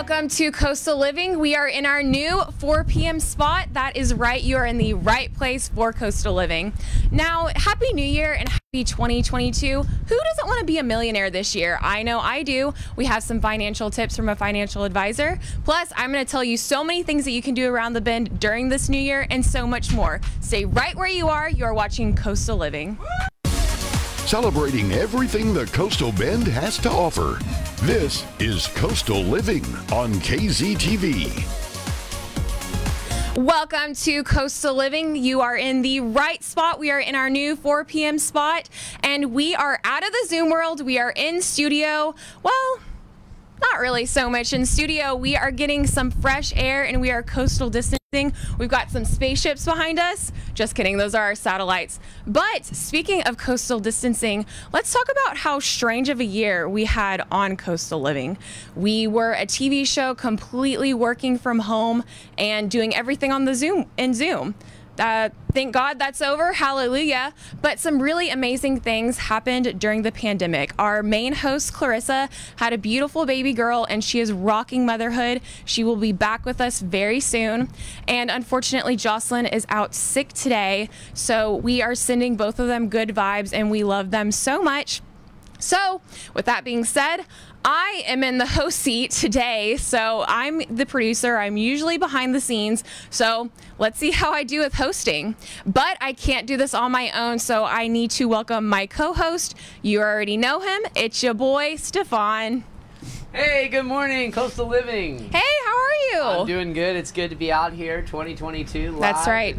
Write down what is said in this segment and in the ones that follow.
Welcome to Coastal Living. We are in our new 4 p.m. spot. That is right. You are in the right place for Coastal Living. Now, Happy New Year and Happy 2022. Who doesn't want to be a millionaire this year? I know I do. We have some financial tips from a financial advisor. Plus, I'm going to tell you so many things that you can do around the bend during this new year and so much more. Stay right where you are. You are watching Coastal Living. Celebrating everything the Coastal Bend has to offer. This is Coastal Living on KZTV. Welcome to Coastal Living. You are in the right spot. We are in our new 4 p.m. spot, and we are out of the Zoom world. We are in studio. Well, not really so much in studio. We are getting some fresh air and we are coastal distancing. We've got some spaceships behind us. Just kidding, those are our satellites. But speaking of coastal distancing, let's talk about how strange of a year we had on Coastal Living. We were a TV show completely working from home and doing everything on the Zoom. Thank God that's over, hallelujah. But some really amazing things happened during the pandemic. Our main host, Clarissa, had a beautiful baby girl and she is rocking motherhood. She will be back with us very soon. And unfortunately, Jocelyn is out sick today. So we are sending both of them good vibes and we love them so much. So with that being said, I am in the host seat today, so I'm the producer. I'm usually behind the scenes, so let's see how I do with hosting. But I can't do this on my own, so I need to welcome my co-host. You already know him. It's your boy, Stefan. Hey, good morning, Coastal Living. Hey, how are you? I'm doing good. It's good to be out here, 2022 live. That's right.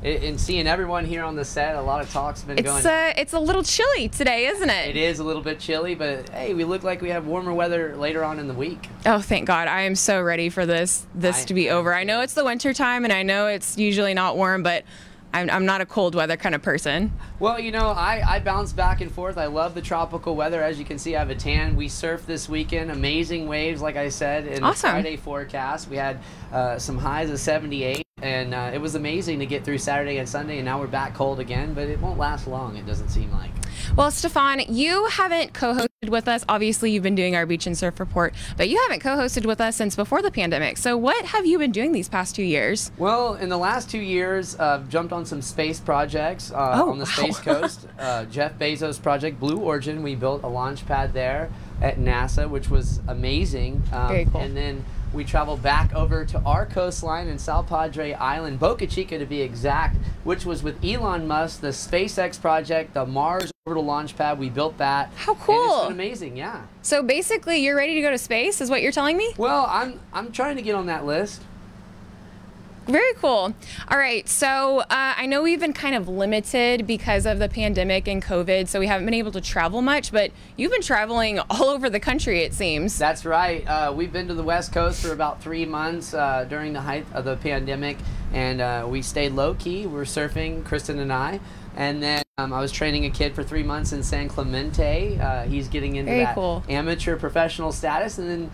And seeing everyone here on the set. A lot of talk's been going. It's a little chilly today, isn't it? It is a little bit chilly, but hey, we look like we have warmer weather later on in the week. Oh, thank God. I am so ready for this to be over. I know it's the winter time and I know it's usually not warm, but I'm not a cold weather kind of person. Well, you know, I bounce back and forth. I love the tropical weather. As you can see, I have a tan. We surfed this weekend. Amazing waves, like I said, in the Friday forecast. We had some highs of 78. And it was amazing to get through Saturday and Sunday, and now we're back cold again, but it won't last long, it doesn't seem like. Well, Stefan, you haven't co-hosted with us. Obviously, you've been doing our Beach and Surf Report, but you haven't co-hosted with us since before the pandemic. So what have you been doing these past 2 years? Well, in the last 2 years, I've jumped on some space projects on the Space Coast. Jeff Bezos' project, Blue Origin, we built a launch pad there at NASA, which was amazing. Very cool. And then we traveled back over to our coastline in Sal Padre Island, Boca Chica to be exact, which was with Elon Musk, the SpaceX project, the Mars orbital launch pad. We built that. How cool. And it's been amazing, yeah. So basically, you're ready to go to space, is what you're telling me? Well, I'm trying to get on that list. Very cool. All right, so I know we've been kind of limited because of the pandemic and COVID, so we haven't been able to travel much, but you've been traveling all over the country, it seems. That's right. We've been to the West Coast for about 3 months during the height of the pandemic, and we stayed low-key. We're surfing, Kristen and I, and then I was training a kid for 3 months in San Clemente. He's getting into that amateur professional status, and then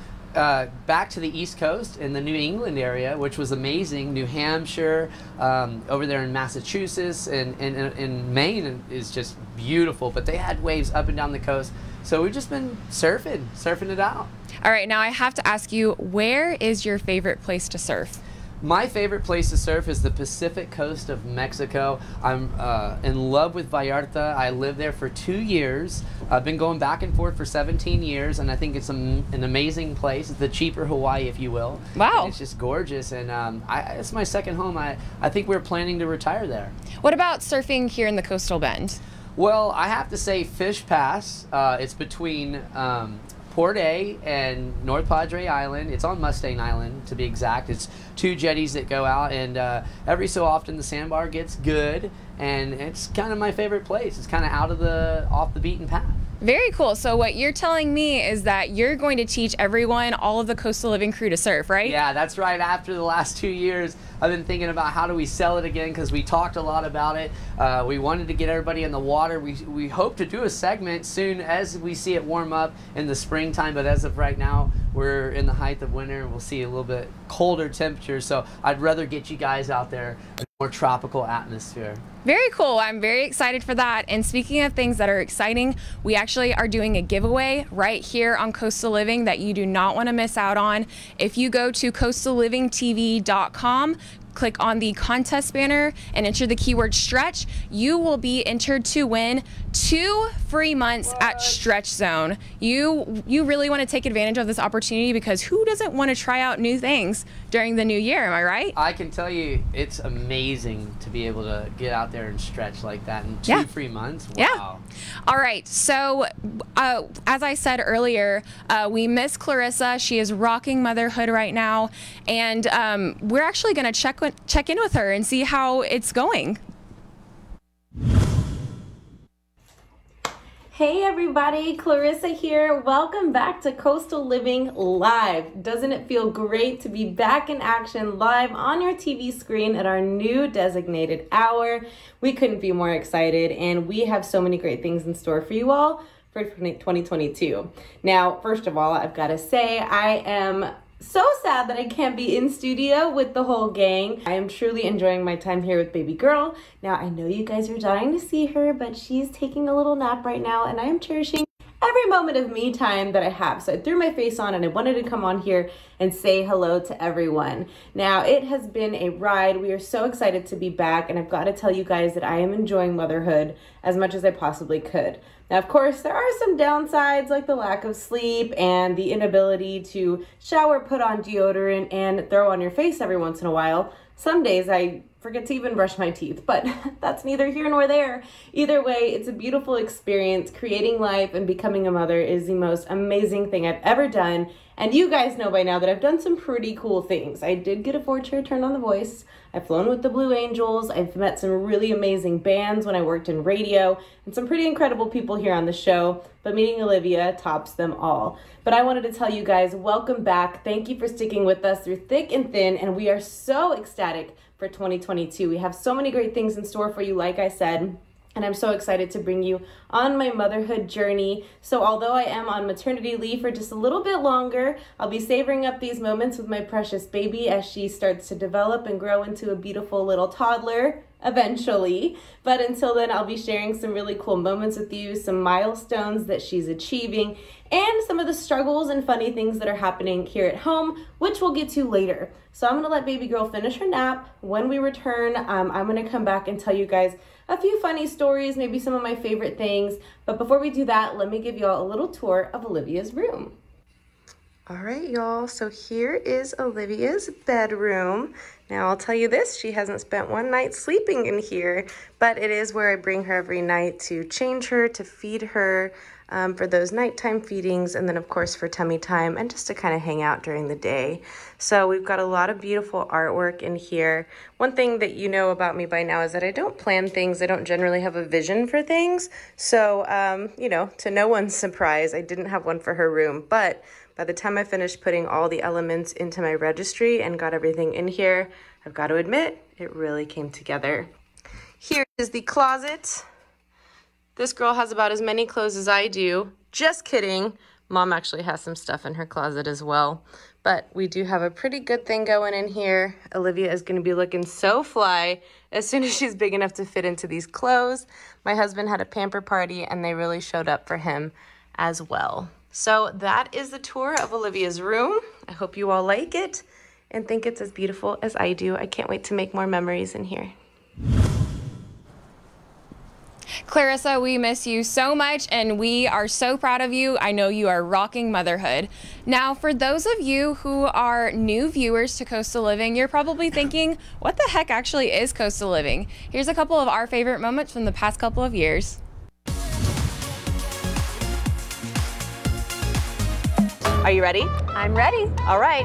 back to the East Coast in the New England area, which was amazing. New Hampshire, over there in Massachusetts, and in Maine is just beautiful. But they had waves up and down the coast. So we've just been surfing it out. All right, now I have to ask you, where is your favorite place to surf? My favorite place to surf is the Pacific coast of Mexico. I'm in love with Vallarta. I lived there for 2 years. I've been going back and forth for 17 years, and I think it's an amazing place. It's the cheaper Hawaii, if you will. Wow. And it's just gorgeous, and it's my second home. I think we're planning to retire there. What about surfing here in the Coastal Bend? Well, I have to say Fish Pass. It's between Port A and North Padre Island. It's on Mustang Island, to be exact. It's 2 jetties that go out, and every so often the sandbar gets good, and it's kind of my favorite place. It's kind of off the beaten path. Very cool. So what you're telling me is that you're going to teach everyone, all of the Coastal Living crew, to surf, right? Yeah, that's right. After the last 2 years, I've been thinking about how do we sell it again, because we talked a lot about it. We wanted to get everybody in the water. We hope to do a segment soon as we see it warm up in the springtime, but as of right now, we're in the height of winter. We'll see a little bit colder temperatures, so I'd rather get you guys out there more tropical atmosphere. Very cool. I'm very excited for that. And speaking of things that are exciting, we actually are doing a giveaway right here on Coastal Living that you do not want to miss out on. If you go to coastallivingtv.com, click on the contest banner and enter the keyword stretch, you will be entered to win 2 free months at Stretch Zone. You really want to take advantage of this opportunity because who doesn't want to try out new things during the new year, am I right? I can tell you it's amazing to be able to get out there and stretch like that in 2 free months. Wow. Yeah. All right. So as I said earlier, we miss Clarissa. She is rocking motherhood right now. And we're actually going to check in with her and see how it's going. Hey everybody, Clarissa here. Welcome back to Coastal Living Live. Doesn't it feel great to be back in action live on your TV screen at our new designated hour? We couldn't be more excited, and we have so many great things in store for you all for 2022. Now, first of all, I've got to say I am so sad that I can't be in studio with the whole gang. I am truly enjoying my time here with baby girl. Now, I know you guys are dying to see her, but she's taking a little nap right now, and I am cherishing every moment of me time that I have. So I threw my face on and I wanted to come on here and say hello to everyone. Now, it has been a ride. We are so excited to be back, and I've got to tell you guys that I am enjoying motherhood as much as I possibly could. Now, of course, there are some downsides like the lack of sleep and the inability to shower, put on deodorant, and throw on your face every once in a while. Some days I forget to even brush my teeth, but that's neither here nor there. Either way, it's a beautiful experience. Creating life and becoming a mother is the most amazing thing I've ever done. And you guys know by now that I've done some pretty cool things. I did get a 4-chair turn on The Voice. I've flown with the Blue Angels. I've met some really amazing bands when I worked in radio and some pretty incredible people here on the show. But meeting Olivia tops them all. But I wanted to tell you guys, welcome back. Thank you for sticking with us through thick and thin. And we are so ecstatic for 2022. We have so many great things in store for you, like I said. And I'm so excited to bring you on my motherhood journey. So although I am on maternity leave for just a little bit longer, I'll be savoring up these moments with my precious baby as she starts to develop and grow into a beautiful little toddler eventually. But until then, I'll be sharing some really cool moments with you, some milestones that she's achieving, and some of the struggles and funny things that are happening here at home, which we'll get to later. So I'm gonna let baby girl finish her nap. When we return, I'm gonna come back and tell you guys a few funny stories, maybe some of my favorite things. But before we do that, let me give y'all a little tour of Olivia's room. All right, y'all, so here is Olivia's bedroom. Now, I'll tell you this, she hasn't spent one night sleeping in here, but it is where I bring her every night to change her, to feed her, for those nighttime feedings, and then of course for tummy time and just to kind of hang out during the day. So we've got a lot of beautiful artwork in here. One thing that you know about me by now is that I don't plan things. I don't generally have a vision for things. So, you know, to no one's surprise, I didn't have one for her room, but by the time I finished putting all the elements into my registry and got everything in here, I've got to admit, it really came together. Here is the closet. This girl has about as many clothes as I do. Just kidding. Mom actually has some stuff in her closet as well. But we do have a pretty good thing going in here. Olivia is going to be looking so fly as soon as she's big enough to fit into these clothes. My husband had a pamper party and they really showed up for him as well. So that is the tour of Olivia's room. I hope you all like it and think it's as beautiful as I do. I can't wait to make more memories in here. Clarissa, we miss you so much and we are so proud of you. I know you are rocking motherhood. Now, for those of you who are new viewers to Coastal Living, you're probably thinking, what the heck actually is Coastal Living? Here's a couple of our favorite moments from the past couple of years. Are you ready? I'm ready. All right.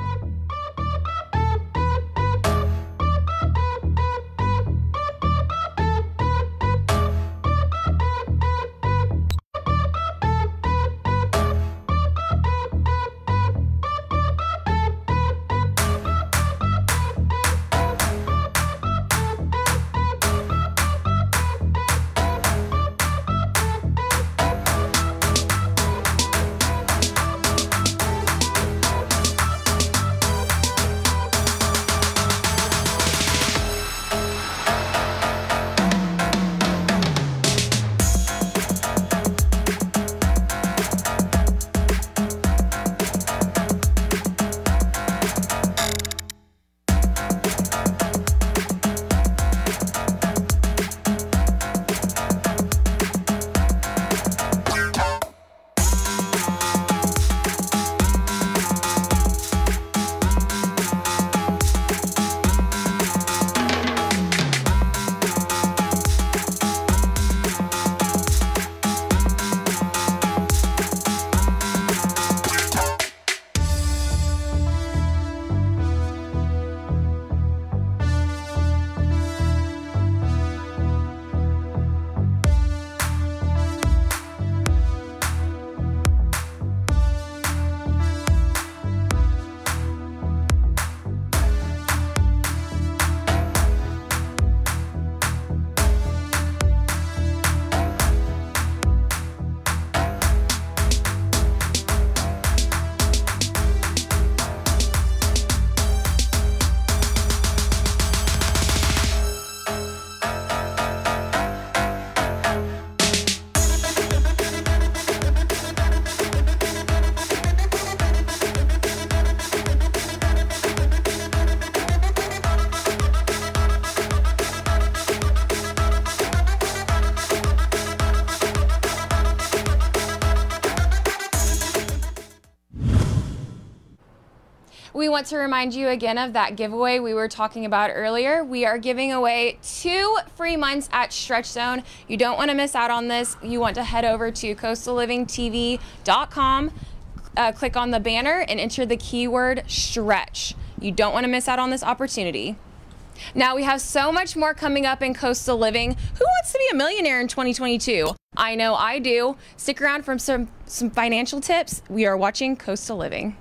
We want to remind you again of that giveaway we were talking about earlier. We are giving away 2 free months at Stretch Zone. You don't want to miss out on this. You want to head over to coastallivingtv.com, click on the banner and enter the keyword stretch. You don't want to miss out on this opportunity. Now we have so much more coming up in Coastal Living. Who wants to be a millionaire in 2022? I know I do. Stick around for some financial tips. We are watching Coastal Living.